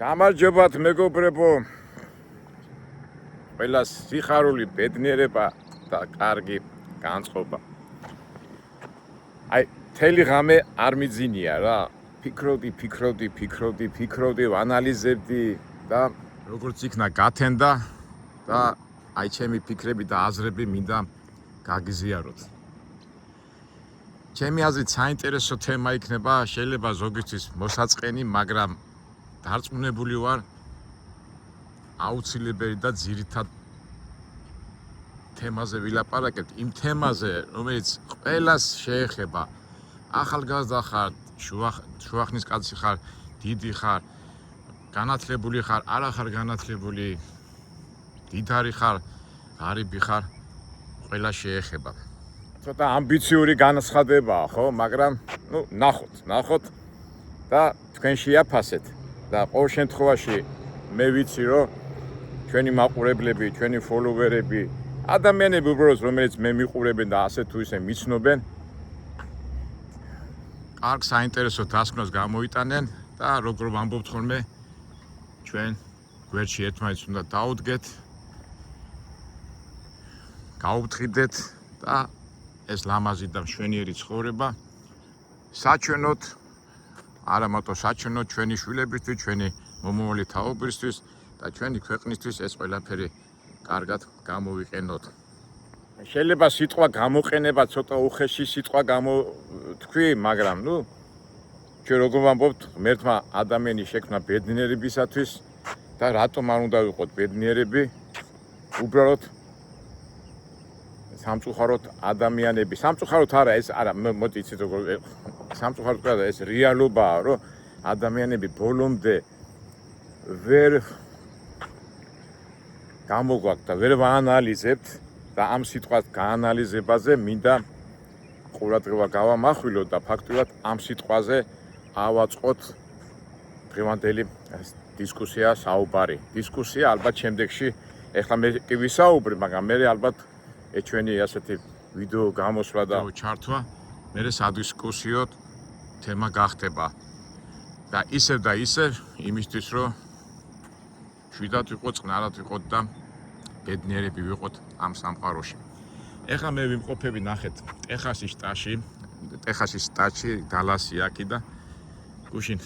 გამარჯობათ მეგობრებო, ყველას სიხარული ბედნიერება და კარგი განწყობა. აი, მთელი ღამე არ მიძინია რა. ფიქრობდი, ვანალიზებდი და როგორც იქნა გათენდა და აი ჩემი ფიქრები და აზრები მინდა გაგიზიაროთ. ჩემი აზრით საინტერესო თემა იქნება, შეიძლება ზოგისთვის მოსაწყენი, მაგრამ დარწმუნებული ვარ აუცილებელი და ძირითად თემაზე ვილაპარაკებთ, იმ თემაზე, რომელიც ყველას შეეხება. ახალგაზრდა ხარ, შუახნის კაცი ხარ, დიდი ხარ, განათლებული ხარ, არა ხარ განათლებული, დიდარი ხარ, ღარიბი ხარ, ყველა შეეხება. ცოტა ამბიციური განცხადებაა, ხო, მაგრამ ნახოთ და თქვენ შეაფასეთ. და ყოველ შემთხვევაში მე ვიცი რომ ჩვენი მაყურებლები, ჩვენი ფოლოვერები, ადამიანები უბრალოდ რომელიც მე მიყურებენ და ასე თუ ისე მიცნობენ, კარგ საინტერესო დასკვნას გამოიტანენ და როგორ ვამბობთ ხოლმე, ჩვენ გვერდში ერთმანეთს უნდა დაუდგეთ, გაუფრთხილდეთ და ეს ლამაზი და მშვენიერი ცხოვრება საჩვენოთ, არა მარტო საჩვენოთ ჩვენი შვილებისთვის, ჩვენი მომავალი თაობისთვის და ჩვენი ქვეყნისთვის ეს ყველაფერი კარგად გამოვიყენოთ. შეიძლება სიტყვა გამოყენება ცოტა უხეში სიტყვა გამოთქვი, მაგრამ ჩვენ როგორ ვამბობთ, ღმერთმა ადამიანი შექმნა ბედნიერებისათვის და რატომ არ უნდა ვიყოთ ბედნიერები? უბრალოდ სამწუხაროდ ადამიანები, სამწუხაროდ არა, ეს არა, მოდი იცით როგორ სამწუხაროდ არა, ეს რეალობაა, რომ ადამიანები ბოლომდე ვერ გამოგვაქვს და ვერ ვაანალიზებთ და ამ სიტყვას გაანალიზებაზე მინდა ყურადღება გავამახვილოთ და ფაქტობრივად ამ სიტყვაზე ავაწყოთ დღევანდელი დისკუსია, საუბარი. დისკუსია ალბათ შემდეგში, ეხლა მე კი ვისაუბრი, მაგრამ მე ალბათ ჩვენი ასეთი ვიდეო გამოსვლა და ჩართვა მე სადისკუსიო თემა გახდება და ისევ იმისთვის რომ შვიდად ვიყოთ, წყნარად ვიყოთ და ბედნიერები ვიყოთ ამ სამყაროში. ეხლა მე ვიმყოფები ნახეთ ტეხასის შტატში, დალასი აქი და გუშინ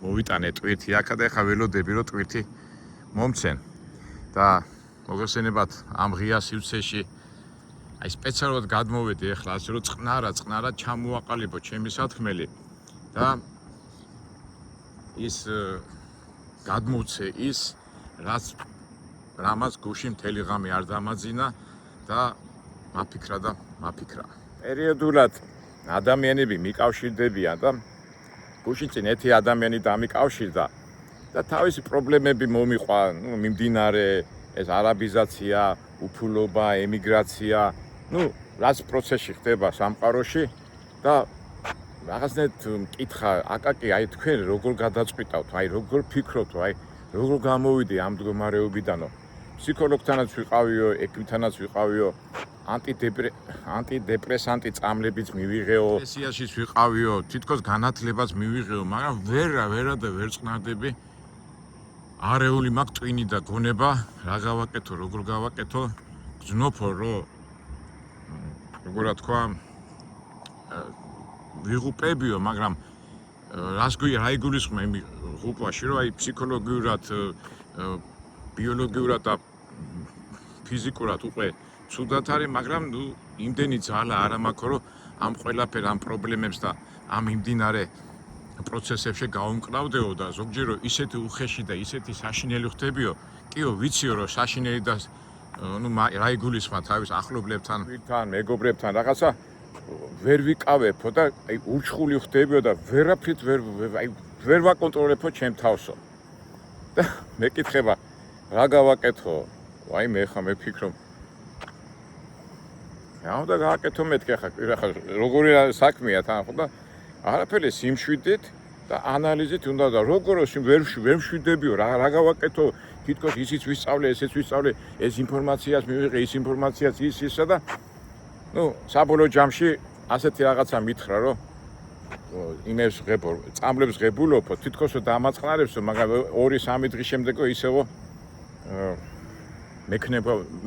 მოვიტანე ტვირთი აქა და ეხლა ველოდები რომ ტვირთი მომცენ და მოგესალმებათ ამ ღია სივრცეში. აი სპეციალურად გადმოვედი ეხლა ასე რომ წყნარად ჩამოვაყალიბო ჩემი სათქმელი და ის გადმოვცე ის რამაც გუშინ მთელი ღამე არ დამაძინა და მაფიქრა. პერიოდულად ადამიანები მიკავშირდებიან და გუშინ წინ ერთი ადამიანი დამიკავშირდა და თავისი პრობლემები მომიყვა, მიმდინარე ეს არაბიზაცია, უფულობა, ემიგრაცია, რაც პროცესში ხდება სამყაროში და რაღაცნაირად მკითხა, აკაკი, აი თქვენ როგორ გადაწყვიტავთ, აი როგორ ფიქრობთ, აი როგორ გამოვიდი ამ მდგომარეობიდანო. ფსიქოლოგთანაც ვიყავიო, ექიმთანაც ვიყავიო, ანტიდეპრესანტი წამლებიც მივიღეო, სესიაშიც ვიყავიო, თითქოს განათლებაც მივიღეო, მაგრამ ვერ წყნარდები. არეული მაქვს ტვინი და გონება, რა გავაკეთო, როგორ გავაკეთო, გძნობო რომ როგორ თქვა ვიღუპებიო, მაგრამ რა იგულისხმება იმ ღუპაში, რომ აი ფსიქოლოგიურად, ბიოლოგიურად და ფიზიკურად უკვე ცუდად არის, მაგრამ იმდენი ძალა არ მაქვს, რომ ამ ყველაფერ ამ პრობლემებს და ამ იმდინარე პროცესებში გავუმკლავდეო და ზოგჯერ ისეთი უხეში და ისეთი საშინელი ხდებიო, კიო ვიციო რომ საშინელი და რა იგულისხმა თავის ახლობლებთან, მეგობრებთან რაღაცა ვერ ვიკავებო და აი ურჩხული ხდებიო და ვერაფრით ვერ ვაკონტროლებო ჩემ თავსო. და მეკითხება რა გავაკეთო? აი მე ხა მეფიქრობ. რა უნდა გააკეთო მეთქე ხა როგორი საქმეა თან ხო და არაფერი სიმშვიდით და ანალიზით უნდა და როგორ ვერ მშვიდებიო, რა გავაკეთო, თითქოს ისიც ვისწავლე, ესეც ვისწავლე, ეს ინფორმაციას მივიღე, ის ინფორმაციას ისა და საბოლოო ჯამში ასეთი რაღაცა მითხრა, რომ იმებს ღებო, წამლებს ღებულობო, თითქოს დამაწყნარებსო, მაგრამ 2-3 დღის შემდეგო ისევ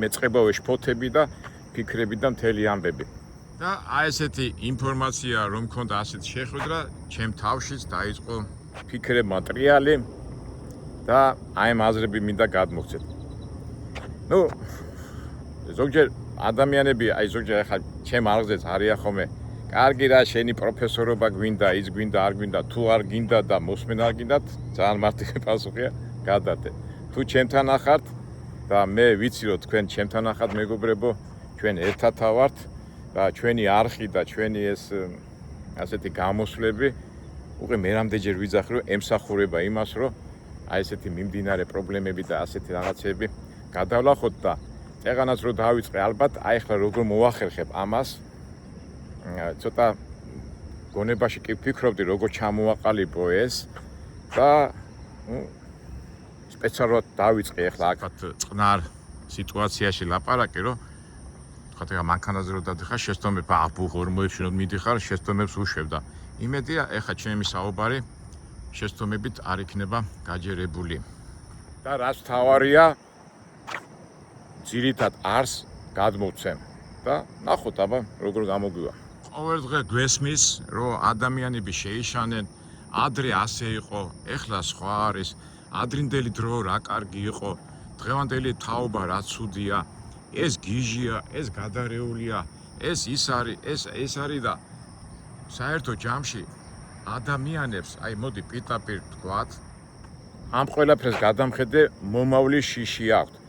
მეწყებავე შფოთები და ფიქრები და მთელი ამბები. და აი ესეთი ინფორმაცია რომ მქონდა ასეთ შეხვედრა, ჩემ თავშიც დაიწყო ფიქრებმა ტრიალი და აი ამ აზრები მინდა გადმოვცეთ. ნუ ზოგჯერ ადამიანები, აი ზოგჯერ ახლა ჩემ არგზეც არიან ხოლმე, კარგი რა, შენი პროფესორობა გვინდა, ის გვინდა, არ გვინდა, თუ არ გინდა და მოსმენ არ გინდათ, ძალიან მარტივი პასუხია, გადადე. თუ ჩემთან ახართ და მე ვიცი რომ თქვენ ჩემთან ახართ მეგობრებო, ჩვენ ერთად ვართ და ჩვენი არხი და ჩვენი ეს ასეთი გამოსვლები უკვე მე რამდენჯერ ვიძახი რომ ემსახურება იმას რომ აი ესეთი მიმდინარე პრობლემები და ასეთი რაღაცები გადავლახოთ და წეღანაც რომ დავიწყე ალბათ აი ახლა როგორ მოვახერხებ ამას ცოტა გონებაში კი ვფიქრობდი როგორ ჩამოვაყალიბო ეს და სპეციალურად დავიწყე ახლა აქ წყნარ სიტუაციაში ლაპარაკი რომ თქვა რა მანქანაზე რომ დადიხარ შეცდომებ აბუ ჰორმოებში რომ მიდიხარ შეცდომებს უშვებ და იმედია ახლა ჩემი საუბარი შეცდომებით არ იქნება გაჯერებული და რაც თავარია ძირითად არს გადმოვცემ და ნახოთ აბა როგორ გამოგვივა ყოველ დღე გვესმის რომ ადამიანები შეიშანენ ადრე ასე იყო ეხლა სხვა არის ადრინდელი დრო რა კარგი იყო დღევანდელი თაობა რა ცუდია ეს გიჟია ეს გადარეულია ეს ის არის ეს არის და საერთო ჯამში ადამიანებს აი მოდი პიტაპირ თქვათ ამ ყველაფერს გადამხედე მომავლის შიში აქვს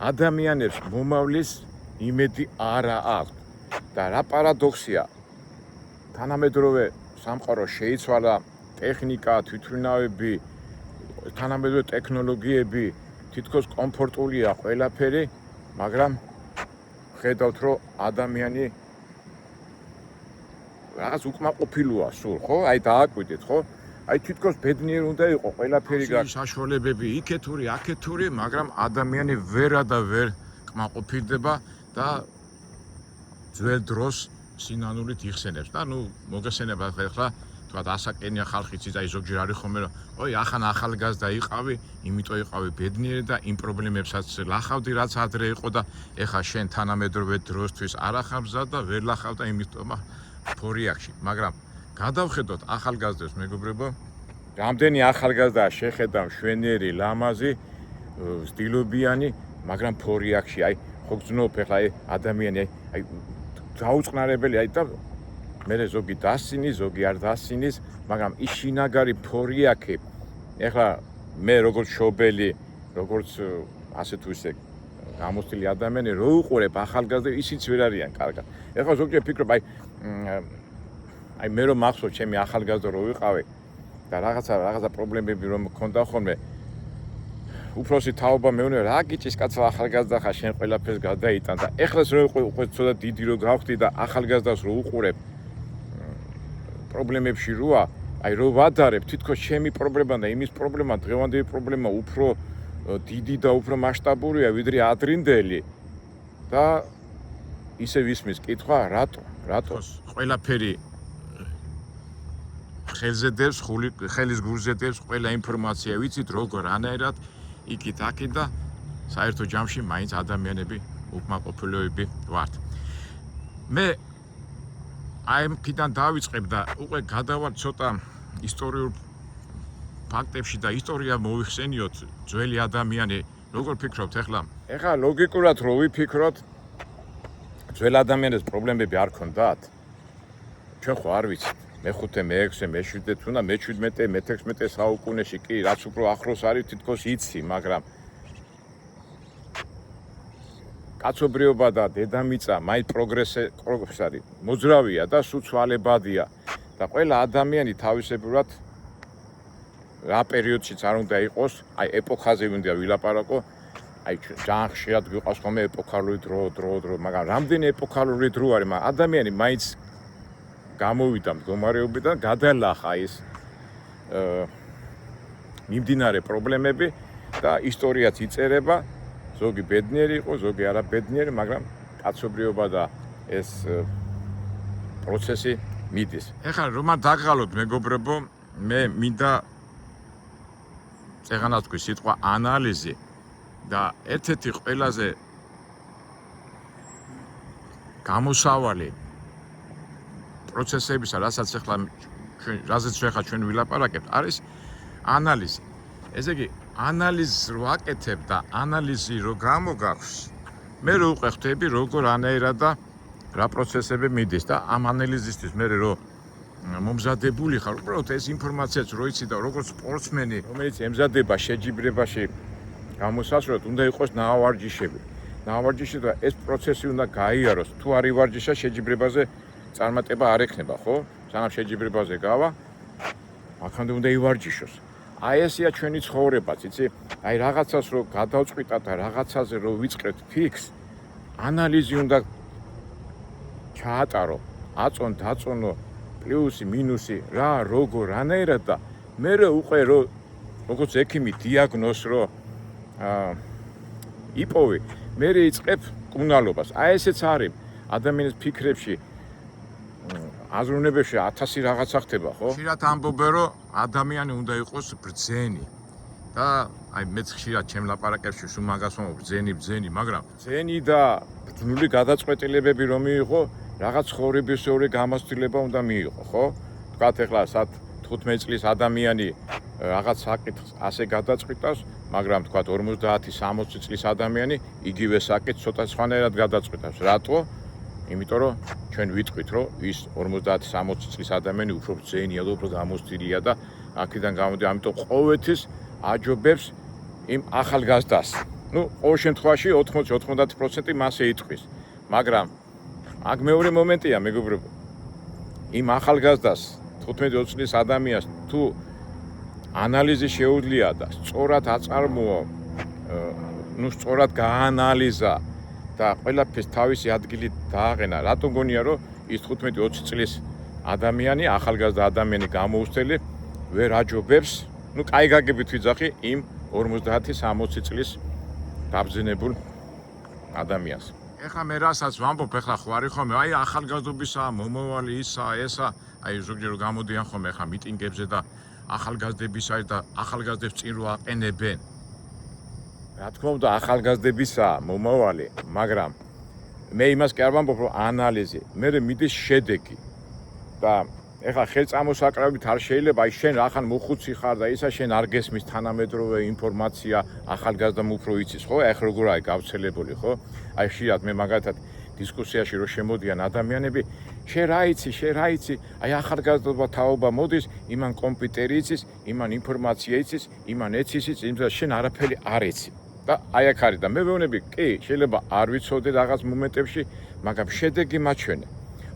ადამიანებს მომავლის იმედი არა აქვს და რა პარადოქსია თანამედროვე სამყარო შეიცვალა ტექნიკა თვითმფრინავები თანამედროვე ტექნოლოგიები თითქოს კომფორტულია ყველაფერი მაგრამ ხედავთ რომ ადამიანი რაღაც უკმაყოფილოა სულ ხო აი დააკვირდეთ ხო აი თითქოს ბედნიერი უნდა იყო ყველაფერი საშუალებები იქეთური აქეთური მაგრამ ადამიანი ვერა და ვერ კმაყოფილდება და ძველ დროს სინანულით იხსენებს და ნუ მოგესენება ხლა თქვათ ასაკენია ხალხიც აი ზოგჯერ არის ხოლმე რომ ой ახან ახალგაზრდა იყავი იმიტომ იყავი ბედნიერი და იმ პრობლემებსაც ლახავდი რაც ადრე იყო და ეხა შენ თანამედროვე დროსთვის არ ახავსა და ვერ ლახავ და იმიტომ ფორიაქში მაგრამ გადავხედოთ ახალგაზრდებს მეგობრებო რამდენი ახალგაზრდა შეხედა მშვენიერი ლამაზი სტილობიანი მაგრამ ფორიაქში აი ხო გძნობ ეხლა აი ადამიანი აი დაუწყნარებელი აი და მე ზოგი დასინის, ზოგი არ დასინის, მაგრამ ის შინაგარი ფორიაქი, ეხლა მე როგორც შობელი, როგორც ასე თუ ისე გამოცდილი ადამიანი, რო უყურებ ახალგაზრდა, ისიც ვერ არიან კარგად. ეხლა ზოგჯერ ფიქრობ, აი მე რომ მახსოვს ჩემი ახალგაზრდა რო ვიყავი და რაღაცა პრობლემები რომ მქონდა ხოლმე, უფროსი თაობა მეუბნება, რა გიჭის კაცო ახალგაზრდა ხარ, შენ ყველაფერს გადაიტან და ეხლაც რო უკვე ცოტა დიდი რო გავხდი და ახალგაზრდას რო უყურებ პრობლემებში როა, აი რო ვადარებ, თითქოს ჩემი პრობლემა და იმის პრობლემა, დღევანდელი პრობლემა უფრო დიდი და უფრო მასშტაბურია, ვიდრე ადრინდელი და ისე ვისმის კითხვა, რატო? ყველაფერი ხელზე დევს, ხელის გულზე დევს, ყველა ინფორმაცია ვიცით, როგორ ანაირად, იქით-აქით და საერთო ჯამში მაინც ადამიანები უკმაყოფილოები ვართ. მე აი მქიდან დავიწყებ და უკვე გადავალ ცოტა ისტორიულ ფაქტებში და ისტორია მოვიხსენიოთ ძველი ადამიანი როგორ ფიქრობთ ეხლა ლოგიკურად რო ვიფიქროთ ძველ ადამიანებს პრობლემები არ ქონდათ ჩვენ ხო არ ვიცით მე-5, მე-6, მე-7 თუნდა მე-17, მე-16 საუკუნეში კი რაც უფრო ახლოს არის თითქოს იცი მაგრამ კაცობრიობა და დედამიწა მაინც პროგრესი არის მოძრავია და სულ ცვალებადია და ყველა ადამიანი თავისებურად რა პერიოდშიც არ უნდა იყოს აი ეპოქაზე უნდა ვილაპარაკო აი ძალიან ხშირად გვიყვას ხოლმე ეპოქალური დრო მაგრამ რამდენი ეპოქალური დრო არის მაგრამ ადამიანი მაინც გამოვიდა მდგომარეობიდან გადალახა ის მიმდინარე პრობლემები და ისტორიაც იწერება ზოგი ბედნიერი იყო, ზოგი არაბედნიერი, მაგრამ კაცობრიობა და ეს პროცესი მიდის. ეხლა რომ დაგღალოთ მეგობრებო, მე მინდა წეღანას თქვი სიტყვა ანალიზი და ერთ-ერთი ყველაზე გამოსავალი პროცესებისა, რასაც ახლა ჩვენ ვილაპარაკებთ, არის ანალიზი. ესე იგი, ანალიზს რო აკეთებ და ანალიზი რო გამოგაქვს, მე რო უყევხდები როგორ ანაირად და რა პროცესები მიდის და ამ ანალიზისთვის მე რო მომზადებული ხარ, უბრალოდ ეს ინფორმაციაც რო იცი და როგორც სპორტსმენი, რომელიც ემზადება შეჯიბრებაში გამოსასვლელად, უნდა იყოს ნავარჯიშები. ნავარჯიში და ეს პროცესი უნდა გაიაროს. თუ არ ივარჯიშა, შეჯიბრებაზე წარმატება არ ექნება, ხო? სანამ შეჯიბრებაზე გავა, აქამდე უნდა ივარჯიშოს. აი ესეა ჩვენი ცხოვრებაც, იცი? აი რაღაცას რო გადავწყვიტა და რაღაცაზე რო ვიწყებთ ფიქს, ანალიზი უნდა ჩაატარო, აწონ, დაწონო, პლუსი, მინუსი, რა, როგორ, რანაირად და მე უკვე როგორც ექიმი დიაგნოზს რო იპოვე, მე იწყებ კუნალობას. აი ესეც არის ადამიანის ფიქრებში, აზროვნებებში 1000 რაღაცა ხდება, ხო? ხშირად ამბობენ, რომ ადამიანი უნდა იყოს ბრძენი. და აი მეც ხშირად ჩემ ლაპარაკებში სულ მაგას ვამბობ, ბრძენი, მაგრამ ბრძენი და ბრძნული გადაწყვეტილებები რომ მიიღო, რაღაც ცხოვრებისეული გამოცდილება უნდა მიიღო, ხო? თქვათ ეხლა 15 წლის ადამიანი რაღაც საკითხს ასე გადაწყვიტავს, მაგრამ თქვათ 50-60 წლის ადამიანი იგივე საკითხს ცოტა სხვანაირად გადაწყვიტავს. რატო? იმიტომ რომ ჩვენ ვიტყვით, რომ ის 50-60 წლის ადამიანი უფრო ბრძენია და უფრო გამოცდილია და აქედან გამოდი, ამიტომ ყოველთვის აჯობებს იმ ახალგაზრდას. ნუ ყოველ შემთხვევაში 80-90% მასე იტყვის. მაგრამ აქ მეორე მომენტია, მეგობრებო. იმ ახალგაზრდას 15-20 წლის ადამიანს თუ ანალიზი შეუძლია და სწორად აწარმოო, სწორად გაანალიზა და ყველაფერს თავისი ადგილი დააყენა, რატომ გონია რომ ის 15-20 წლის ადამიანი, ახალგაზრდა ადამიანი გამოუცდელი ვერ აჯობებს, კაი გაგებით ვიძახი იმ 50-60 წლის დაბრძენებულ ადამიანს. ეხლა მე რასაც ვამბობ, ეხლა ხო არის ხოლმე, აი ახალგაზრდობისა, მომავალი ისა, ესა, აი ზოგჯერ გამოდიან ხოლმე ეხლა მიტინგებზე და ახალგაზრდებისა და ახალგაზრდებს წინ რო აყენებენ. რა თქმა უნდა, ახალგაზრდებისა მომავალი, მაგრამ მე იმას კი არ ვამბობ, რომ ანალიზი, მე მიდის შედეგი. და ეხლა ხელწამოსაკრავით არ შეიძლება, აი შენ ახან მოხუცი ხარ და ისა შენ არ გესმის თანამედროვე ინფორმაცია, ახალგაზრდამ უფრო იცის, ხო? ეხლა როგორ არის გავრცელებული, ხო? აი ხშირად მე მაგათად დისკუსიაში რო შემოდიან ადამიანები, შენ რა იცი, აი ახალგაზრდობა თაობა მოდის, იმან კომპიუტერი იცის, იმან ინფორმაცია იცის, იმან იცის, იმდა შენ არაფერი არ იცი. და აი აქ არის და მე ვეუბნები, კი, შეიძლება არ ვიცოდე რაღაც მომენტებში, მაგრამ შედეგი მაჩვენე.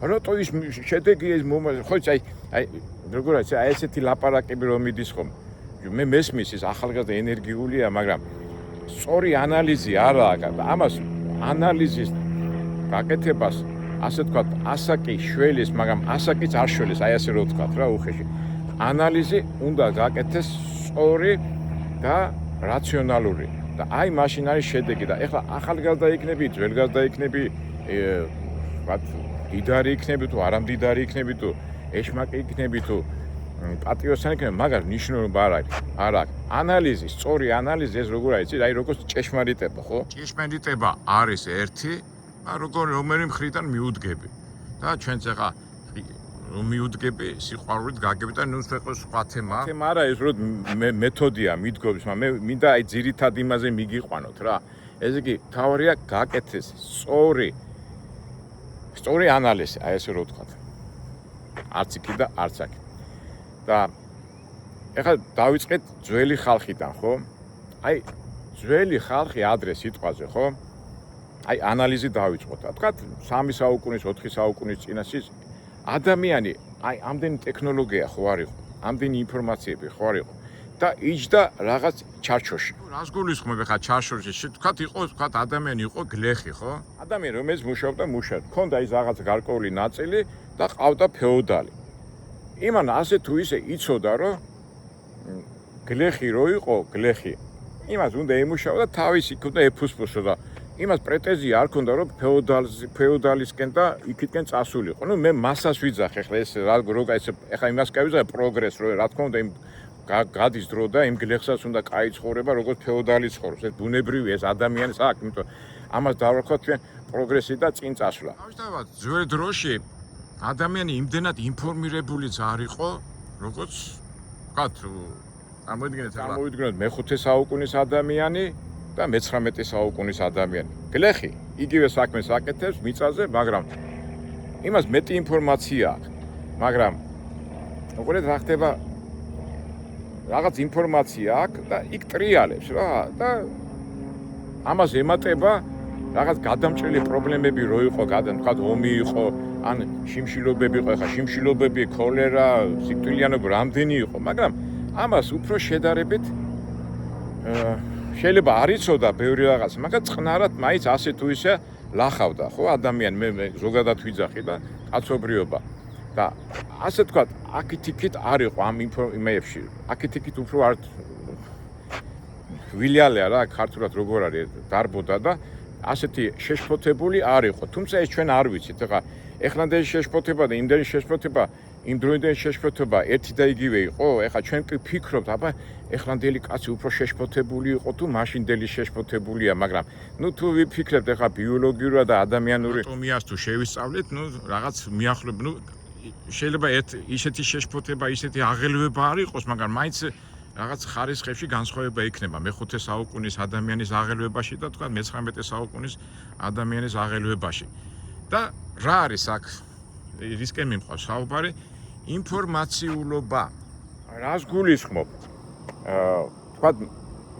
რატო ის შედეგი ეს ხო იცი, აი როგორ არის, აი ესეთი ლაპარაკები რომ მიდის ხომ. მე მესმის ის ახალგაზრდა ენერგიულია, მაგრამ სწორი ანალიზი არა აქვს. ამას ანალიზის გაკეთებას ასე თქვა, ასაკი შველის, მაგრამ ასაკიც არ შველის, აი ასე რო თქვა რა უხეში. ანალიზი უნდა გაკეთდეს სწორი და რაციონალური. და აი მაშინ არის შედეგი და ეხლა ახალგაზრდა იქნები, ძველგაზრდა იქნები, ვთქვათ, დიდარი იქნები თუ არამდიდარი იქნები თუ ეშმაკი იქნები თუ პატრიოტი იქნები, მაგრამ ნიშნულობა არ აქვს. ანალიზი, სწორი ანალიზი ეს როგორ არის, აი როგორც ჭეშმარიტება, ხო? ჭეშმარიტება არის ერთი, რომელი მხრიდან მიუდგები. და ჩვენც ახლა რომ მიუდგები, სიყვარულით გაგები და ნუ სხვა თემა. თემა არა ეს რომ მეთოდია მიდგობის, მაგრამ მე მინდა აი ძირითად იმაზე მიგიყვანოთ რა. ესე იგი, თავარია გაკეთდეს სწორი ანალიზი, აი ესე რო ვთქვათ. არც იქი და არც აქ. და ეხლა დავიწყეთ ძველი ხალხიდან, ხო? აი ძველი ხალხი ადრე სიტყვაზე, ხო? აი ანალიზი დავიწყოთ. ვთქვათ 3 საუკუნის, 4 საუკუნის წინაშე ადამიანი, აი ამდენი ტექნოლოგია ხო არ იყო, ამდენი ინფორმაციები ხო არ იყო და იჯდა რაღაც ჩარჩოში. რას გულისხმობ ხა ჩარჩოში? თქვათ იყო, თქვათ ადამიანი იყო გლეხი, ხო? ადამიანი რომელიც მუშაობდა, ჰქონდა ის რაღაც გარკვეული ნაწილი და ყავდა ფეოდალი. იმან ასე თუ ისე იცოდა, რომ გლეხი რო იყო, გლეხი იმას უნდა ემუშავა და თავისი ქონდა ეფუსფოსო და იმას პრეტენზია არ ქონდა რომ ფეოდალისკენ და იქითკენ წასულიყო. ნუ მე მასას ვიძახ ახლა ეს როგორ ეს ახლა იმას გავიზახე პროგრესს რომ რა თქმა უნდა იმ გადის დრო და იმ გლეხსაც უნდა კაი ცხოვრება როგორც ფეოდალი ცხოვრობს. ეს ბუნებრივია ეს ადამიანის აქ, იმიტომ ამას დავარქვათ ჩვენ პროგრესი და წინ წასვლა. თავისთავად ძველ დროში ადამიანი იმდენად ინფორმირებულიც არ იყო, როგორც ვთქვათ, წარმოვიდგინოთ მე-5 საუკუნის ადამიანი და მე-19 საუკუნის ადამიანი. გლეხი იგივე საქმეს აკეთებს მიწაზე, მაგრამ იმას მეტი ინფორმაცია აქვს. მაგრამ უყურეთ რა ხდება რაღაც ინფორმაცია აქვს და იქ ტრიალებს რა და ამას ემატება რაღაც გადამჭრელი პრობლემები რო იყო, თქვათ ომი იყო, ან შიმშილობები იყო, ხა შიმშილობები, ქოლერა, სიკვდილიანობა რამდენი იყო, მაგრამ ამას უფრო შედარებით შეიძლება არ იცოდა ბევრი რაღაც, მაგრამ წყნარად მაინც ასე თუ ისე ლახავდა, ხო, ადამიანი მე ზოგადად ვიძახი და კაცობრიობა. და ასე თქვათ, აქით-იქით არ იყო ამ იმეებში. აქით-იქით უფრო არ ვილიალია რა, ქართულად როგორ არის დარბოდა და ასეთი შეშფოთებული არ იყო. თუმცა ეს ჩვენ არ ვიცით. ეხლანდელი შეშფოთება და იმდენი შეშფოთება, იმ დროინდელი შეშფოთება ერთი და იგივე იყო. ეხლა ჩვენ კი ვფიქრობთ, აბა ეხლანდელი კაცი უფრო შეშფოთებული იყო თუ მაშინდელი შეშფოთებულია, მაგრამ ნუ თუ ვიფიქრებთ ეხლა ბიოლოგიურად და ადამიანური ანატომიას თუ შევისწავლეთ, ნუ რაღაც მიახლოებ, ნუ შეიძლება ისეთი შეშფოთება, ისეთი აღელვება არ იყოს, მაგრამ მაინც რაღაც ხარისხებში განსხვავება იქნება მე-5 საუკუნის ადამიანის აღელვებაში და თქვა მე-19 საუკუნის ადამიანის აღელვებაში. და რა არის აქ რისკენ მიმყავს საუბარი? ინფორმაციულობა. რას გულისხმობ? თქვა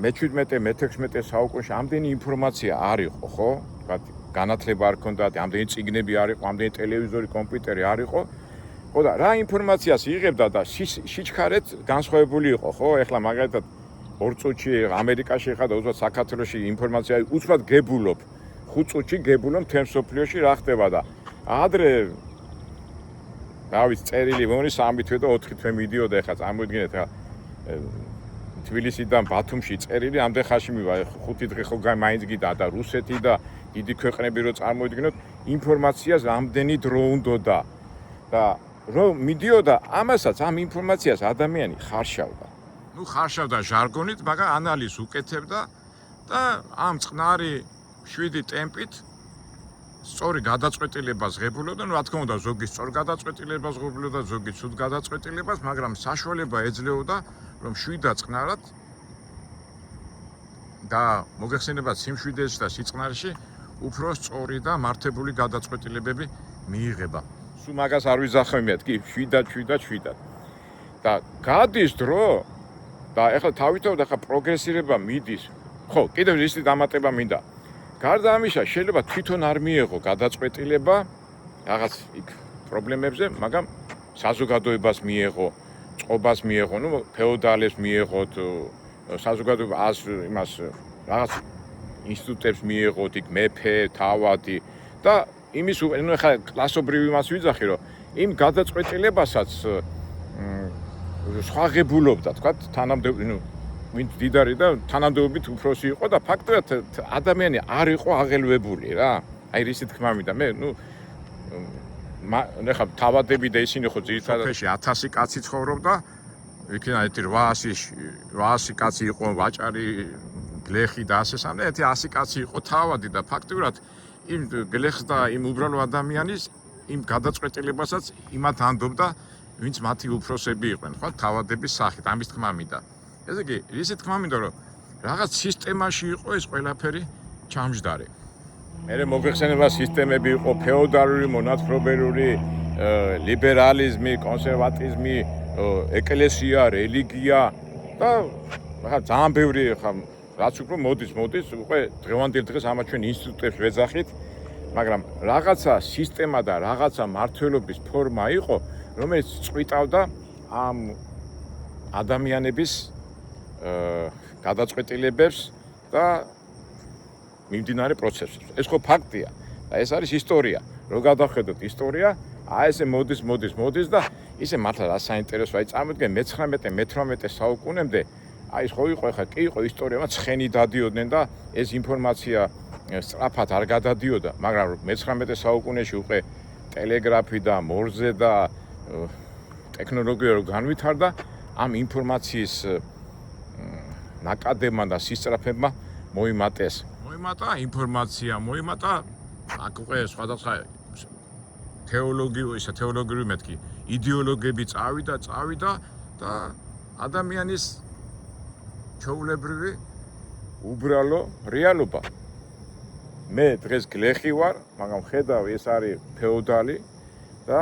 მე-17, მე-16 საუკუნში ამდენი ინფორმაცია არ იყო, ხო? თქვა განათლება არ ქონდა, ამდენი წიგნები არ იყო, ამდენი ტელევიზორი, კომპიუტერი არ იყო. ხო და რა ინფორმაციას იღებდა და სიჩქარეთ განსხვავებული იყო, ხო? ეხლა მაგალითად 2 წუთში ამერიკაში ხარ და უცბად საქართველოში ინფორმაცია უცბად გებულობ. 5 წუთში გებულობ მთელ მსოფლიოში რა ხდება და ადრე რა ვიცი წერილი მომი 3 თვე და 4 თვე მიდიოდა ეხლა წარმოვიდგინეთ რა თბილისიდან ბათუმში წერილი ამდენ ხანში მივა 5 დღე ხო მაინც გიდა და რუსეთი და დიდი ქვეყნები რო წარმოვიდგინოთ ინფორმაციას რამდენი დრო უნდოდა და რომ მიდიოდა ამასაც ამ ინფორმაციას ადამიანი ხარშავდა. ნუ ხარშავდა ჟარგონით, მაგრამ ანალიზს უკეთებდა და ამ წყნარი 7 ტემპით სწორი გადაწყვეტილებას ღებულობდა, ну რა თქმა უნდა ზოგი სწორ გადაწყვეტილებას ღებულობდა, ზოგი ცუდ გადაწყვეტილებას, მაგრამ საშუალება ეძლეოდა რომ 7 წყნარად და მოგეხსენებათ სიმშვიდეს და სიწყნარში უფრო სწორი და მართებული გადაწყვეტილებები მიიღება. სულ მაგას არ ვიზახებიათ კი 7 და გადის დრო და ეხლა თავისთავად ახლა პროგრესირება მიდის. ხო, კიდევ ისეთი დამატება მინდა. გარდა ამისა, შეიძლება თვითონ არ მიეღო გადაწყვეტილება რაღაც იქ პრობლემებზე, მაგრამ საზოგადოებას მიეღო, წყობას მიეღო, ნუ ფეოდალებს მიეღოთ, საზოგადოებას იმას რაღაც ინსტიტუტებს მიეღოთ, იქ მეფე, თავადი და იმის ნუ ხა კლასობრივ იმას ვიძახი, რომ იმ გადაწყვეტილებასაც სხვა ღებულობდა, თქვა თანამდებობი, ნუ ვინც დიდარი და თანამდებობით უფროსი იყო და ფაქტობრივად ადამიანი არ იყო აღელვებული რა. აი რისი თქმა მინდა მე, ნუ ხა თავადები და ისინი ხო ძირითადად 1000 კაცი ცხოვრობდა, იქნებ 800 კაცი იყო ვაჭარი, გლეხი და ასე სამე, 100 კაცი იყო თავადი და ფაქტობრივად იმ გლეხს და იმ უბრალო ადამიანის იმ გადაწყვეტილებასაც იმათ ანდობდა, ვინც მათი უფროსები იყვნენ, ხო, თავადების სახით, ამის თქმა მინდა. ესე იგი, ისე თქმა მინდა, რომ რაღაც სისტემაში იყო ეს ყველაფერი ჩამჯდარი. მერე მოგვეხსენება სისტემები იყო ფეოდალური, მონათხრობელური, ლიბერალიზმი, კონსერვატიზმი, ეკლესია, რელიგია და ხა ძალიან ბევრი ხა რაც უფრო მოდის, უკვე დღევანდელ დღეს ამათ ჩვენ ინსტიტუტებს ვეძახით, მაგრამ რაღაცა სისტემა და რაღაცა მართლობის ფორმა იყო, რომელიც წვიტავდა ამ ადამიანების გადაწყვეტილებებს და მიმდინარე პროცესებს. ეს ხო ფაქტია და ეს არის ისტორია. რო გადავხედოთ ისტორია, ესე მოდის და ისე მართლა რა საინტერესო, აი წარმოიდგინე მე-19 საუკუნემდე, აი ხო იყო, ხა კი იყო ისტორიამა ცხენი დადიოდნენ და ეს ინფორმაცია სწრაფად არ გადადიოდა, მაგრამ მე-19 საუკუნეში უკვე ტელეგრაფი და მორზე და ტექნოლოგია რო განვითარდა, ამ ინფორმაციის ნაკადებმა და სისწრაფებმა მოიმატა ინფორმაცია, მოიმატა აქ უკვე სხვადასხვა თეოლოგიური მეთქი, იდეოლოგები წავიდა და ადამიანის ჩვეულებრივი უბრალო რეალობა. მე დღეს გლეხი ვარ, მაგრამ ხედავ ეს არის ფეოდალი და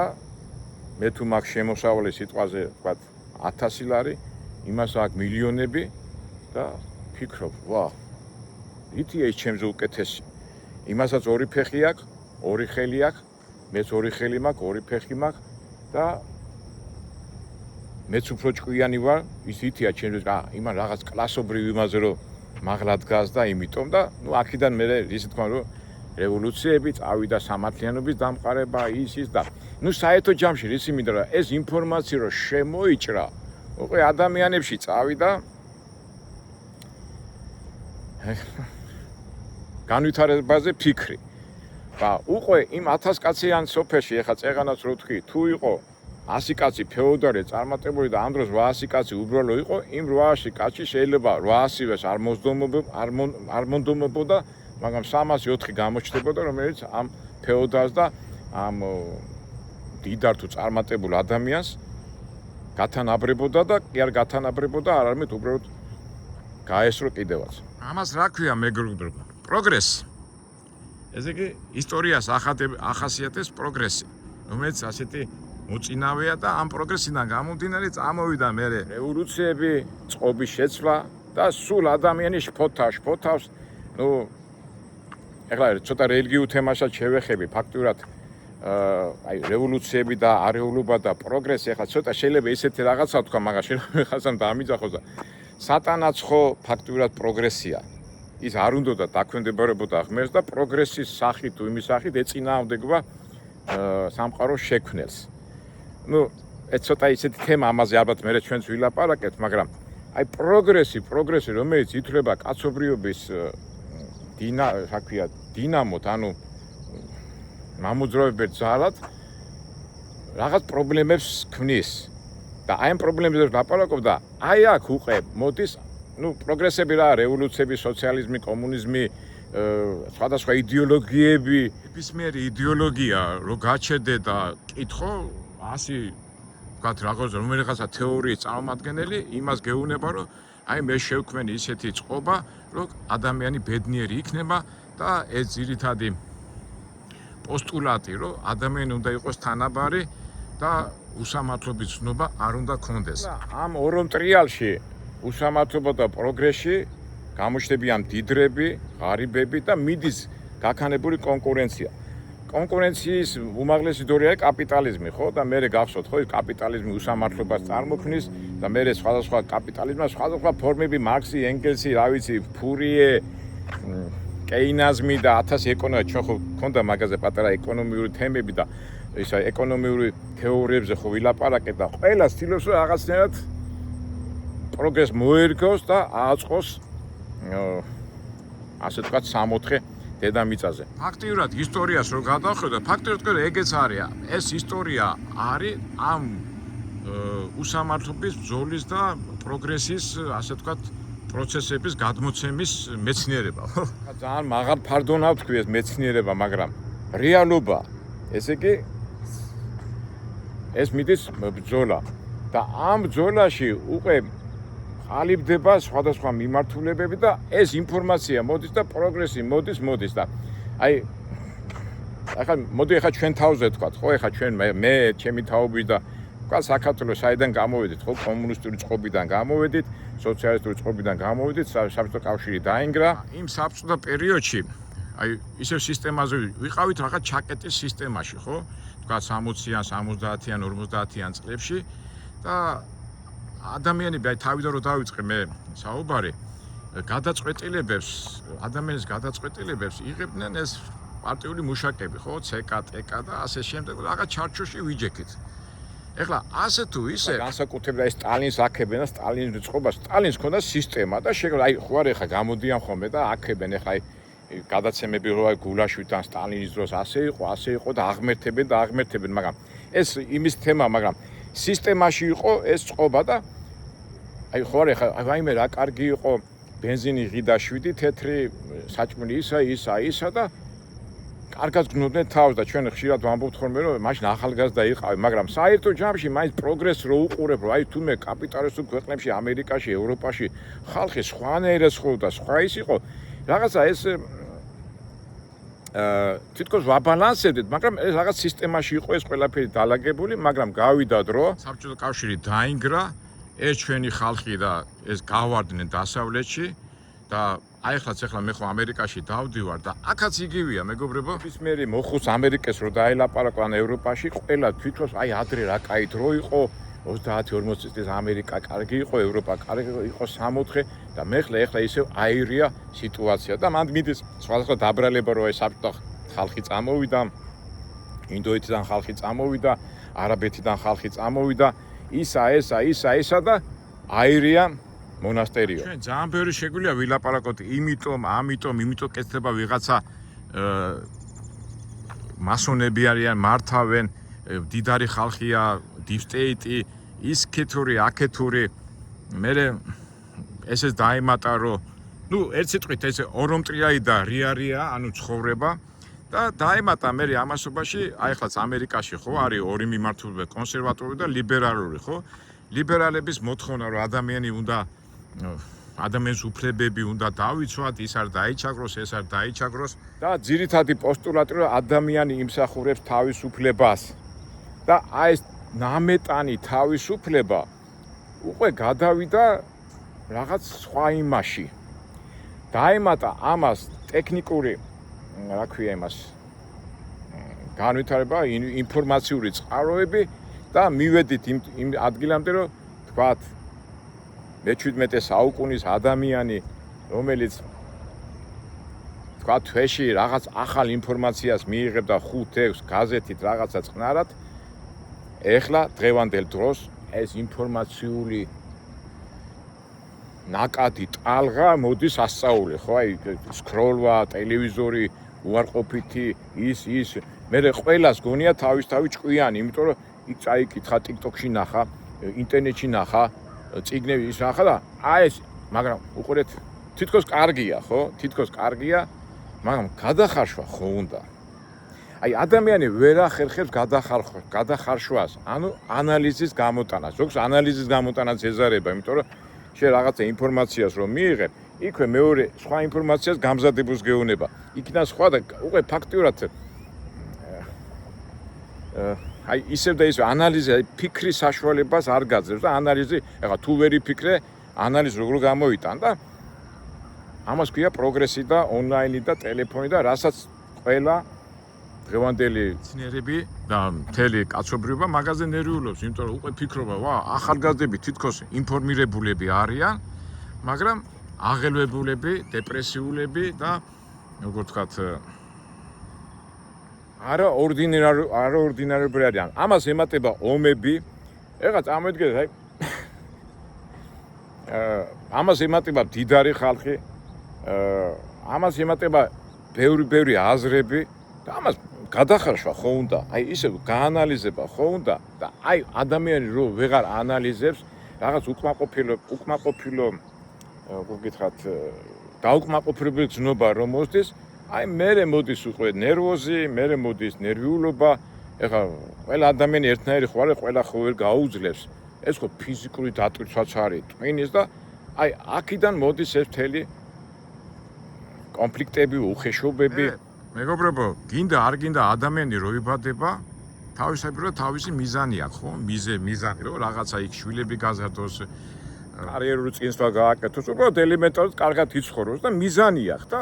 მე თუ მაგ შემოსავლის სიტყვაზე ვთქვათ 1000 ლარი, იმას აქვს მილიონები და ფიქრობ, ვა, ითია ის ჩემზე უკეთესი. იმასაც ორი ფეხი აქვს, ორი ხელი აქვს, მეც ორი ხელი მაქვს, ორი ფეხი მაქვს და მეც უფრო ჭკვიანი ვარ, ის ითია ჩემზე, იმან რაღაც კლასობრივ იმაზე რომ მაღლა დგას და იმიტომ და ნუ აქედან მე ისე თქვა რომ რევოლუციები წავიდა სამართლიანობის დამყარება ის და ნუ საერთო ჯამში ისი მინდა რა ეს ინფორმაცია რომ შემოიჭრა უკვე ადამიანებში წავიდა განვითარებაზე ფიქრი და უკვე იმ 1000 კაციან სოფელში ეხა წეღანაც რო თქვი თუ იყო 100 კაცი ფეოდალი წარმატებული და ამ დროს 800 კაცი უბრალო იყო იმ 800 კაცი შეიძლება 800-ვეს არ მონდომებოდა მაგრამ 304 გამოჩნდებოდა რომელიც ამ ფეოდალს და ამ დიდარ თუ წარმატებულ ადამიანს გათანაბრებოდა და კი არ გათანაბრებოდა არამედ უბრალოდ გაესრო კიდევაც ამას რა ქვია მეგობრებო პროგრესი ესე იგი ისტორიას ახასიათებს პროგრესი რომელიც ასეთი მოწინავეა და ამ პროგრესიდან გამომდინარე წამოვიდა მე რევოლუციები, წყობის შეცვლა და სულ ადამიანის შფოთავს. ნუ ეხლა ცოტა რელიგიურ თემასაც შევეხები ფაქტურად აი რევოლუციები და არეულობა და პროგრესი ეხლა ცოტა შეიძლება ისეთი რაღაცა თქვა, მაგრამ შეიძლება ხაზამ დაამიძახოს და სატანაც ხო ფაქტურად პროგრესია. ის არ უნდა დაქვემდებარებოდა ღმერთს და პროგრესის სახით თუ იმის სახით ეწინააღმდეგება სამყაროს შექმნელს. ნუ ეს ცოტა ისეთი თემა ამაზე ალბათ მე ჩვენც ვილაპარაკებთ, მაგრამ აი პროგრესი რომელიც ითვლება კაცობრიობის დინამოთ, ანუ მამოძრავებელ ძალად რაღაც პრობლემებს ქმნის. და აი ამ პრობლემებზე ვლაპარაკობ და აი აქ უკვე მოდის, ნუ პროგრესები რა, რევოლუციები, სოციალიზმი, კომუნიზმი, სხვადასხვა იდეოლოგიები, ნებისმიერი იდეოლოგია რო გაჩერდე და კითხო 100 ვთქვათ რომელიღაცა თეორიის წარმომადგენელი იმას გეუბნება რომ აი მე შევქმენი ისეთი წყობა რომ ადამიანი ბედნიერი იქნება და ეს ძირითადი პოსტულატი რომ ადამიანი უნდა იყოს თანაბარი და უსამართლობის ცნობა არ უნდა ქონდეს. ამ ორ ტრიალში უსამართლობა და პროგრესი გამოჩნდებიან მდიდრები, ღარიბები და მიდის გაქანებული კონკურენცია. კონკურენციის უმაღლესი დორი არის კაპიტალიზმი, ხო? და მე გახსოვთ, ხო, კაპიტალიზმი უსამართლობას წარმოქმნის და მე სხვადასხვა კაპიტალიზმის სხვადასხვა ფორმები, მარქსი, ენგელსი, რა ვიცი, ფურიე, კეინაზმი და 1000 ეკონომია, ჩვენ ხო გქონდა მაგაზე პატარა ეკონომიური თემები და ისა ეკონომიური თეორიებზე ხო ვილაპარაკეთ და ყველა ცდილობს რომ რაღაცნაირად პროგრესი მოერგოს და აწყოს ასე თქვა 64 დედამიწაზე. ფაქტიურად ისტორიას რო გადავხედოთ, ფაქტიურად ეგეც არის. ეს ისტორია არის ამ უსამართლობის ბრძოლის და პროგრესის, ასე ვთქვათ, პროცესების გადმოცემის მეცნიერება. ძალიან მაღალ ფარდონავ თქვი ეს მეცნიერება, მაგრამ რეალობა, ესე იგი ეს მიდის ბრძოლა და ამ ბრძოლაში უკვე ყალიბდება სხვადასხვა მიმართულებები და ეს ინფორმაცია მოდის და პროგრესი მოდის და აი ახლა ჩვენ თავზე ვთქვათ, ხო, ახლა ჩვენ მე ჩემი თაობის და თქვა საქართველოს საიდან გამოვედით, ხო, კომუნისტური წყობიდან გამოვედით, სოციალისტური წყობიდან გამოვედით, საბჭოთა კავშირი დაინგრა. იმ საბჭოთა პერიოდში აი ისევ სისტემაზე ვიყავით რაღაც ჩაკეტის სისტემაში, ხო? თქვა 60-იან, 70-იან, 50-იან წლებში და ადამიანები აი თავიდან რო დავიწყე მე საუბარი ადამიანის გადაწყვეტილებებს იღებდნენ ეს პარტიული მუშაკები, ხო, CK, TK და ასე შემდეგ რაღაც ჩარჩოში ვიჯექით. ეხლა ასე თუ ისე განსაკუთრებით აი სტალინს აქებენ და სტალინის წყობა, სტალინს ქონდა სისტემა და აი ხო არ ეხა გამოდიან ხოლმე და აქებენ ეხლა გადაცემები რო გულაშვილთან სტალინის დროს ასე იყო და აღმერთებენ, მაგრამ ეს იმის თემა, მაგრამ სისტემაში იყო ეს წყობა და აი ხო არა ხა რაიმე რა კარგი იყო ბენზინი ღი და 7 თეთრი საჭმელი ისა და კარგად გნოდნენ თავს და ჩვენ ხშირად ვამბობთ ხოლმე რომ მაშინ ახალგაზრდა იყავი, მაგრამ საერთო ჯამში მაინც პროგრესს რო უყურებ, რომ აი თუნდაც კაპიტალისტურ ქვეყნებში, ამერიკაში, ევროპაში ხალხი სხვანაირად ხოვდა, სხვა ის იყო. რაღაცა ეს თითქოს ვაბალანსებდით, მაგრამ ეს რაღაც სისტემაში იყო ეს ყველაფერი დალაგებული, მაგრამ გავიდა დრო, საბჭოთა კავშირი დაინგრა, ეს ჩვენი ხალხი და ეს გავარდნენ დასავლეთში და აი ახლა მე ხო ამერიკაში დავდივარ და აქაც იგივეა მეგობრებო. ის მე მოხუც ამერიკას რო დაელაპარაკო ან ევროპაში, ყველა თვითონ აი ადრე რა კაი დრო იყო 30-40 წლის ამერიკა კარგი იყო, ევროპა კარგი იყო 64 და მე ახლა ისევ აირია სიტუაცია და მანდ მიდის სხვადასხვა დაბრალება რო აი საბჭოთა ხალხი წამოვიდა, ინდოეთიდან ხალხი წამოვიდა, არაბეთიდან ხალხი წამოვიდა, ისა და აირია მონასტერიო. ჩვენ ძალიან ბევრი შეგვიძლია ვილაპარაკოთ იმიტომ კეთდება ვიღაცა მასონები არიან, მართავენ, დიდარი ხალხია, deep state-ი, ის ქეთური, აქეთური. მე ესეც დაემატა რომ ერთ სიტყვით ეს ორომტრიაი და რიარია, ანუ ცხოვრება და დაემატა მე ამასობაში, აი ხლაც ამერიკაში ხო არის ორი მიმართულება, კონსერვატორული და ლიბერალური, ხო? ლიბერალების მოთხოვნა რომ ადამიანის უფლებები უნდა დავიცვათ, ის არ დაიჩაგროს, ეს არ დაიჩაგროს და ძირითადი პოსტულატი რომ ადამიანი იმსახურებს თავისუფლებას და აი ეს ნამეტანი თავისუფლება უკვე გადავიდა რაღაც სხვა იმაში. დაემატა ამას ტექნიკური, რა ქვია იმას, განვითარება, ინფორმაციული წყაროები და მივედით იმ ადგილამდე რომ თქვათ მე-17 საუკუნის ადამიანი, რომელიც თქვა თვეში რაღაც ახალ ინფორმაციას მიიღებდა 5-6 გაზეთით რაღაცა წყნარად, ეხლა დღევანდელ დროს ეს ინფორმაციული ნაკადი ტალღა მოდის ასწაული, ხო, აი სკროლვა, ტელევიზორი, უარყოფითი, ის მე ყველას გონია თავისთავი ჭკვიანი, იმიტომ რომ იქ წაიკითხა TikTok-ში ნახა, ინტერნეტში ნახა, წიგნები ის ნახა და აი ეს, მაგრამ უყურეთ, თითქოს კარგია, ხო? თითქოს კარგია, მაგრამ გადახარშვა ხო უნდა. აი ადამიანი ვერ ახერხებს გადახარშვას, ანუ ანალიზის გამოტანას. ზოგს ანალიზის გამოტანაც ეზარება, იმიტომ რომ შენ რაღაცა ინფორმაციას რომ მიიღებ, იქვე მეორე სხვა ინფორმაციას გამზადებას გეუბნება. იქიდან სხვა და უკვე ფაქტიურად აი ისევ და ისევ ანალიზი ფიქრის საშუალებას არ გაძლევს და ანალიზი, ეხლა თუ ვერ იფიქრე, ანალიზი როგორ გამოიტან და ამას ქვია პროგრესი და ონლაინი და ტელეფონი და რასაც ყველა დღევანდელი ცნიერები და მთელი კაცობრიობა მაგაზე ნერვიულობს, იმიტომ რომ უკვე ფიქრობა, ახალგაზრდები თითქოს ინფორმირებულები არიან, მაგრამ აღელვებულები, დეპრესიულები და როგორ ვთქვათ, არაორდინარული არიან. ამას ემატება ომები. ეხლა წარმოიდგინეთ, აი ამას ემატება დიდარი ხალხი, ამას ემატება ბევრი აზრები და ამას გადახარშვა ხო უნდა, აი ისე გაანალიზება ხო უნდა და აი ადამიანი რო ვეღარ ანალიზებს, რაღაც უკმაყოფილო გითხრათ დაუკმაყოფილებელი გზნობა რომ მოსდის, აი მე მოდის უკვე ნერვოზი, მე მოდის ნერვიულობა, ეხლა ყველა ადამიანი ერთნაირი ხო არის, ყველა ხო ვერ გაუძლებს, ეს ხო ფიზიკური დატვირთვაც არის ტვინის და აი აქედან მოდის ეს მთელი კონფლიქტები, უხეშობები. მეგობრებო, გინდა არ გინდა ადამიანი რო იბადება, თავისი მიზანი აქვს, ხო? მიზანი, რომ რაღაცა იქ შვილები გაზარდოს, კარიერული წინსვლა გააკეთოს, უბრალოდ ელემენტარულად კარგად იცხოვროს და მიზანი აქვს და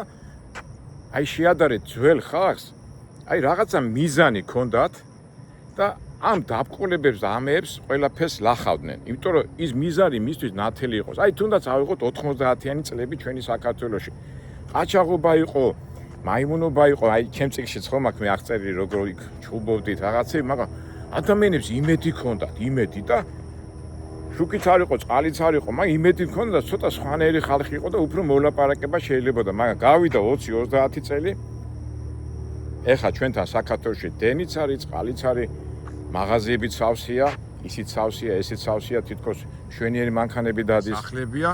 აი შეადარეთ ძველ ხალხს, აი რაღაცა მიზანი ქონდათ და ამ დაბყოლებებს და ამებს ყველაფერს ლახავდნენ, იმიტომ რომ ის მიზანი მისთვის ნათელი იყოს. აი თუნდაც ავიღოთ 90-იანი წლები ჩვენი საქართველოში. ყაჩაღობა იყო, მაიმუნობა იყო, აი ჩემ წიგნშიც ხო მაქვს მე აღწერილი როგორ იქ ჩუბობდით რაღაცები, მაგრამ ადამიანებს იმედი ქონდათ, იმედი და შუქიც არ იყო, წყალიც არ იყო, მაგრამ იმედი მქონდა ცოტა სხვანაირი ხალხი იყო და უფრო მოლაპარაკება შეიძლებოდა, მაგრამ გავიდა 20-30 წელი. ეხლა ჩვენთან საქართველოში დენიც არის, წყალიც არის, მაღაზიებიც სავსეა, ისიც სავსეა, ესეც სავსეა, თითქოს მშვენიერი მანქანები დადის. სახლებია,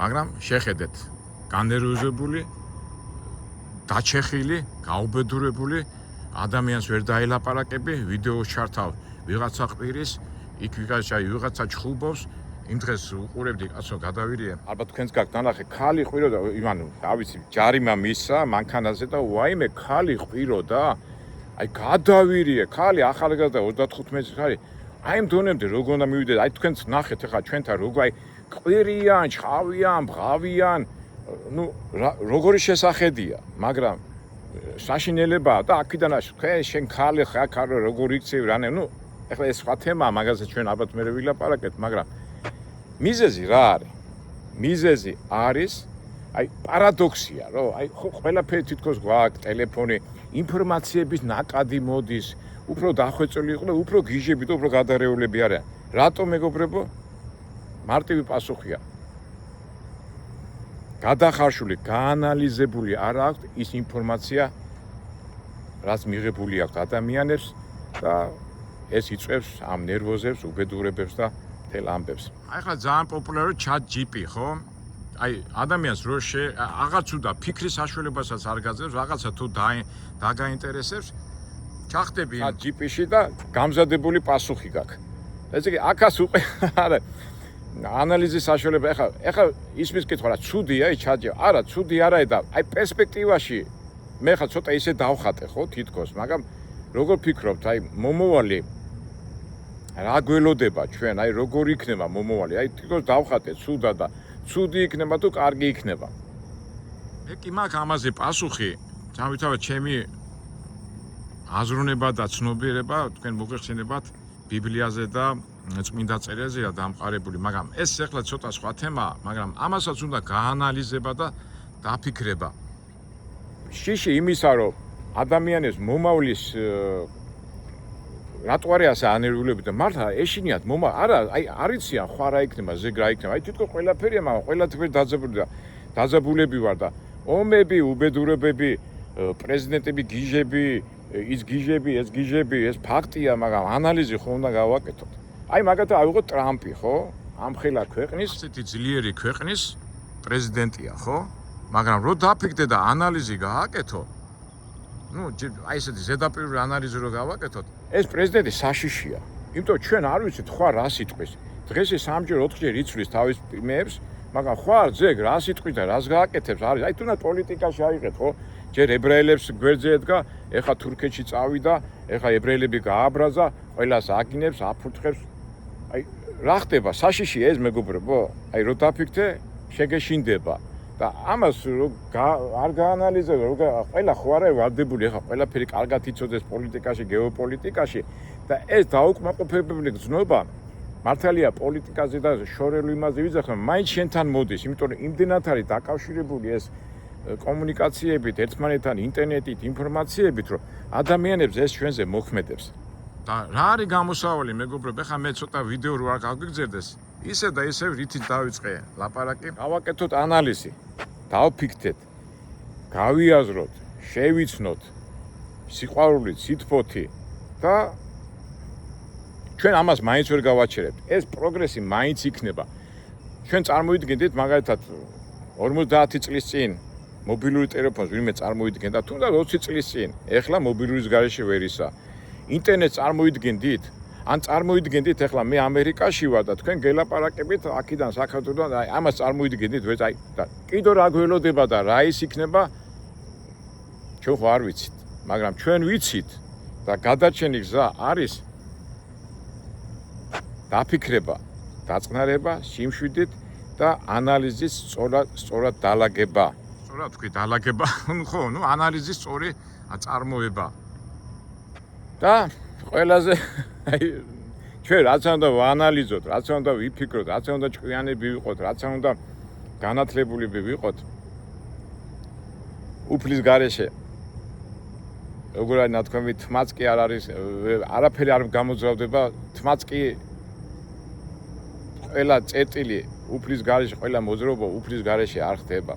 მაგრამ შეხედეთ, განერვოზებული, დაჩეხილი, გაუბედურებული, ადამიანს ვერ დაელაპარაკები, ვიდეოს ჩართავ ვიღაცა ყვირის, იქ ვიღაცა ჩხუბობს, იმ დღეს უყურებდი კაცო გადავირიე. ალბათ თქვენს გაქვთ ნანახი, ქალი ყვიროდა, ანუ რა ვიცი, ჯარიმა მისცა მანქანაზე და ვაიმე ქალი ყვიროდა. აი გადავირიე, ქალი ახალგაზრდა 35 წლის არის. აი ამ დონემდე როგორ უნდა მივიდეთ, აი თქვენც ნახეთ ახლა ჩვენთან როგორ აი ყვირიან, ჩხავიან, ბღავიან, ნუ როგორი შესახედია, მაგრამ საშინელებაა და აქედან შენ ქალი ხარ როგორ იქცევ რანე, ნუ ეხლა ეს სხვა თემაა, მაგაზე ჩვენ ალბათ მე ვილაპარაკეთ, მაგრამ მიზეზი რა არის? მიზეზი არის აი პარადოქსია, რომ აი ხო ყველაფერი თითქოს გვაქვს, ტელეფონი, ინფორმაციების ნაკადი მოდის, უფრო დახვეწილი იყო და უფრო გიჟები და უფრო გადარეულები არიან. რატომ მეგობრებო? მარტივი პასუხია. გადახარშული, გაანალიზებული არ აქვს ის ინფორმაცია, რაც მიღებული აქვს ადამიანებს და ეს იწვევს ამ ნერვოზებს, უბედურებებს და მთელ ამბებს. აი ხა ძალიან პოპულარული ChatGPT, ხო? აი ადამიანს რო აღაც უნდა ფიქრის საშუალებასაც არ გაძლევს, რაღაცა თუ დაგაინტერესებს, ჩახდები ChatGPT-ში და გამზადებული პასუხი გაქვს. ესე იგი, აქაც უკვე არა ანალიზის საშუალება, ეხლა ისმის კითხვა რა ცუდია ის ChatGPT? არა, ცუდი არაა და აი პერსპექტივაში მე ხა ცოტა ისე დავხატე, ხო, თითქოს, მაგრამ როგორ ფიქრობთ, აი მომავალი რა გველოდება ჩვენ, აი როგორ იქნება მომავალი? აი თითქოს დავხატე ცუდა და ცუდი იქნება თუ კარგი იქნება. მე კი მაქვს ამაზე პასუხი, სამთავრობო ჩემი აზროვნება და ცნობიერება თქვენ მოგეხსენებათ ბიბლიაზე და წმინდა წერილზეა დამყარებული, მაგრამ ეს ახლა ცოტა სხვა თემაა, მაგრამ ამასაც უნდა გაანალიზება და დაფიქრება. შიში იმისა, რომ ადამიანებს მომავლის რატო არის ასე ანერვიულები და მართლა ეშინიათ არა, აი არიციან ხარ რა იქნება, ზეგ რა იქნება. აი თვითონ ყველაფერია, მაგრამ ყველაფერი დაძაბულები ვარ და ომები, უბედურებები, პრეზიდენტები გიჟები, ის გიჟები, ეს ფაქტია, მაგრამ ანალიზი ხო უნდა გავაკეთოთ. აი მაგათი ავიღოთ ტრამპი, ხო? ამხელა ქვეყნის, ასეთი ძლიერი ქვეყნის პრეზიდენტია, ხო? მაგრამ რო დაფიქრდე და ანალიზი გააკეთო, ნუ აი ესეთი ზედაპირული ანალიზი რო გავაკეთოთ, ეს პრეზიდენტი საშიშია. იმიტომ ჩვენ არ ვიცით ხوار რა სიტყვის. დღეს ეს 3-4 იცვლის თავის იმეებს, მაგრამ ხوار ზეგ რა სიტყვის და რას გააკეთებს არის. აი თუნდაც პოლიტიკაში აიღეთ, ხო? ჯერ ებრაელებს გვერდზე ედგა, ეხა თურქეთში წავიდა, ეხა ებრაელები გააბრაზა, ყველას აგინებს, აფურთხებს. აი რა ხდება? საშიში ეს მეგობრებო? აი რო დაფიქრდე, შეგეშინდება. და ამას არ გაანალიზებ, ყველა ხო არა ვარდებული, ეხა ყველაფერი კარგად იცოდეს პოლიტიკაში, გეოპოლიტიკაში და ეს დაუკმაყოფილებელი გზნობა მართალია პოლიტიკაზე და შორეულ იმაზე ვიძახებ, მაინც შენთან მოდის, იმიტომ რომ იმდენად არის დაკავშირებული ეს კომუნიკაციებით, ერთმანეთთან, ინტერნეტით, ინფორმაციებით, რომ ადამიანებს ეს ჩვენზე მოქმედებს. და რა არის გამოსავალი, მეგობრებო, ეხა მე ცოტა ვიდეო რო არ გავგრძელდეს, ისე და ისე რითიც დავიწყე ლაპარაკი, გავაკეთოთ ანალიზი, დავფიქრდეთ, გავიაზროთ, შევიცნოთ სიყვარული, სითბოთი და ჩვენ ამას მაინც ვერ გავაჩერებთ. ეს პროგრესი მაინც იქნება. ჩვენ წარმოიდგინეთ მაგალითად 50 წლის წინ მობილური ტელეფონს ვინმე წარმოიდგენდა, თუნდაც 20 წლის წინ, ეხლა მობილურის გარეშე ვერ ისა. ინტერნეტს წარმოიდგენდით? ან წარმოიდგენდით ახლა მე ამერიკაში ვარ და თქვენ გელაპარაკებით აქედან საქართველოსთან, აი ამას წარმოიდგენდით, ვეც აი და კიდო რა გველოდება და რა ის იქნება? ჩვენ ხო არ ვიცით, მაგრამ ჩვენ ვიცით და გადარჩენი გზა არის დაფიქრება, დაწყნარება, სიმშვიდით და ანალიზის სწორად დალაგება. სწორად თქვი დალაგება, ხო, ნუ ანალიზის სწორი წარმოება. და ყველაზე აი ჩვენ რაც უნდა ვანალიზოთ, რაც უნდა ვიფიქროთ, რაც უნდა ჭკვიანები ვიყოთ, რაც უნდა განათლებულები ვიყოთ უფლის გარეშე. როგორ არის ნათქვამი, თმაც კი არ არის, არაფერი არ გამოძრავდება, თმაც კი ყველა წერტილი უფლის გარეშე, ყველა მოძრაობა უფლის გარეშე არ ხდება.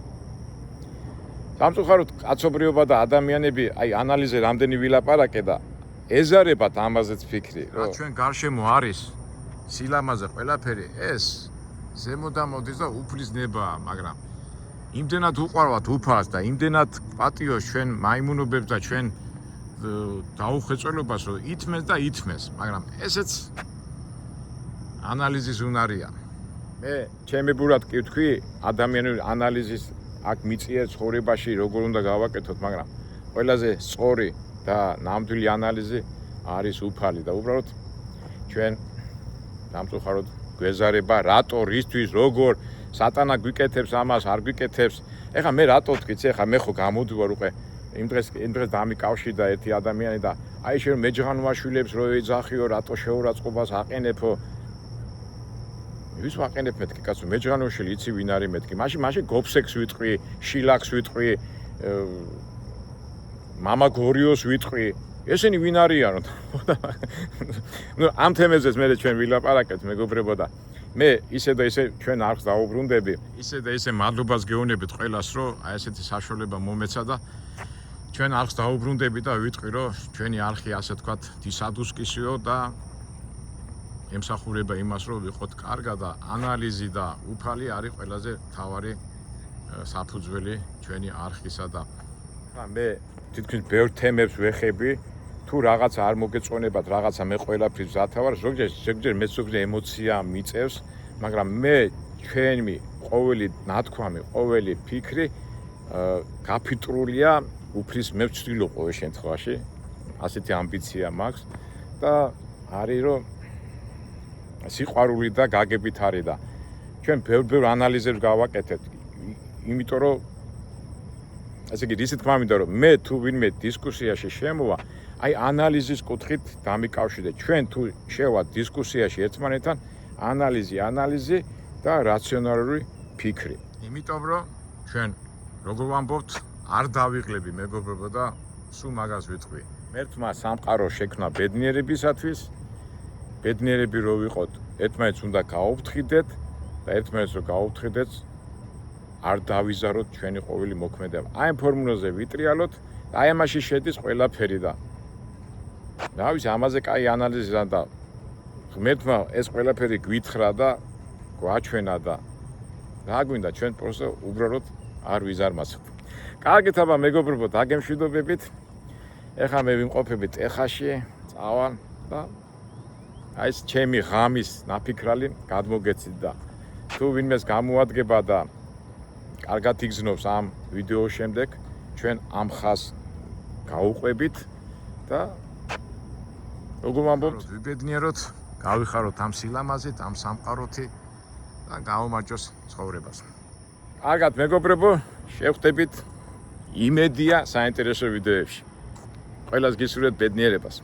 სამწუხაროდ კაცობრიობა და ადამიანები აი ანალიზზე რამდენი ვილაპარაკე და ეზარებათ ამაზეც ფიქრი, რომ ჩვენ გარშემო არის სილამაზე ყველაფერი ეს ზემოდან მოდის და უფლის ნებაა, მაგრამ იმდენად უყვარვათ უფალს და იმდენად პატიოს ჩვენ მაიმუნობებს და ჩვენ დაუხვეწილობას, რომ ითმეს და ითმეს, მაგრამ ესეც ანალიზის უნარია. მე ჩემებურად კი ვთქვი, ადამიანური ანალიზის აქ მიწიერ ცხოვრებაში როგორ უნდა გავაკეთოთ, მაგრამ ყველაზე სწორი და ნამდვილი ანალიზი არის უფალი და უბრალოდ ჩვენ სამწუხაროდ გვეზარება რატო, რისთვის, როგორ სატანა გვიკეთებს ამას, არ გვიკეთებს. ეხლა მე რატო ვთქვით, ეხლა მე ხო გამოდივარ უკვე იმ დღეს დამიკავშირდა ერთი ადამიანი და აი შენ მეჯღანვაშვილებს რო ეძახიო, რატო შეურაცხყოფას აყენებო. ვის ვაყენებ მეთქი კაცო, მეჯღანვაშვილი იცი ვინ არის მეთქი. მაშინ გოფსექს ვიტყვი, შილაკს ვიტყვი, მამა გორიოს ვიტყვი. ესენი ვინ არიანო? ნუ ამ თემებზეც მე ჩვენ ვილაპარაკებთ მეგობრებო და მე ისე და ისე ჩვენ არხს დაუბრუნდები, ისე და ისე მადლობას გეუბნებით ყველას, რომ აი ესეთი საშუალება მომეცა და ჩვენ არხს დაუბრუნდები და ვიტყვი, რომ ჩვენი არხი ასე თქვათ დისადუსკისიო და ემსახურება იმას, რომ ვიყოთ კარგად და ანალიზი და უფალი არის ყველაზე მთავარი საფუძველი ჩვენი არხისა და მე თითქმის ბევრ თემებს ვეხები, თუ რაღაცა არ მოგეწონებათ, რაღაცა მე ყველაფრის მზათა ვარ, ზოგჯერ მე ზოგჯერ ემოცია მიწევს, მაგრამ მე ჩვენი ყოველი ნათქვამი, ყოველი ფიქრი გაფიტრულია უფლის მე ვცდილობ ყოველ შემთხვევაში, ასეთი ამბიცია მაქვს და არის რომ სიყვარული და გაგებით არის და ჩვენ ბევრ ანალიზებს გავაკეთებთ, იმიტომ რომ ასე იგი ისეთ თქმა მინდა რომ მე თუ ვინმე დისკუსიაში შემოვა, აი ანალიზის კუთხით დამიკავშირდეთ. ჩვენ თუ შევავთ დისკუსიაში ერთმანეთთან, ანალიზი და რაციონალური ფიქრი. იმიტომ რომ ჩვენ როგორ ვამბობთ, არ დავიღლები მეგობრებო და სულ მაგას ვიტყვი. ერთმა სამყარო შექმნა ბედნიერებისათვის, ბედნიერები რო ვიყოთ, ერთმანეთს უნდა გაუფრთხილდეთ და ერთმანეთს რო გაუფრთხილდეთ, არ დავიზაროთ ჩვენი ყოველი მოქმედება. აი ამ ფორმულაზე ვიტრიალოთ და აი ამაში შედის ყველაფერი და რა ვიცი, ამაზე კაი ანალიზი და ღმერთმა ეს ყველაფერი გვითხრა და გვაჩვენა და რა გვინდა ჩვენ პროსტო უბრალოდ არ ვიზარმაცოთ. კარგით აბა მეგობრებო, დაგემშვიდობებით. ეხლა მე ვიმყოფები ტეხასში, წავალ და აი ეს ჩემი ღამის ნაფიქრალი გადმოგეცით და თუ ვინმეს გამოადგება და კარგად იგზნობს ამ ვიდეოს შემდეგ, ჩვენ ამ ხაზს გაუყვებით და როგორ ვამბობთ, ვიბედნიეროთ, გავიხაროთ ამ სილამაზით, ამ სამყაროთი და გავუმარჯოს ცხოვრებას. კარგად მეგობრებო, შევხვდებით იმედია საინტერესო ვიდეოებში. ყველას გისურვებთ ბედნიერებას.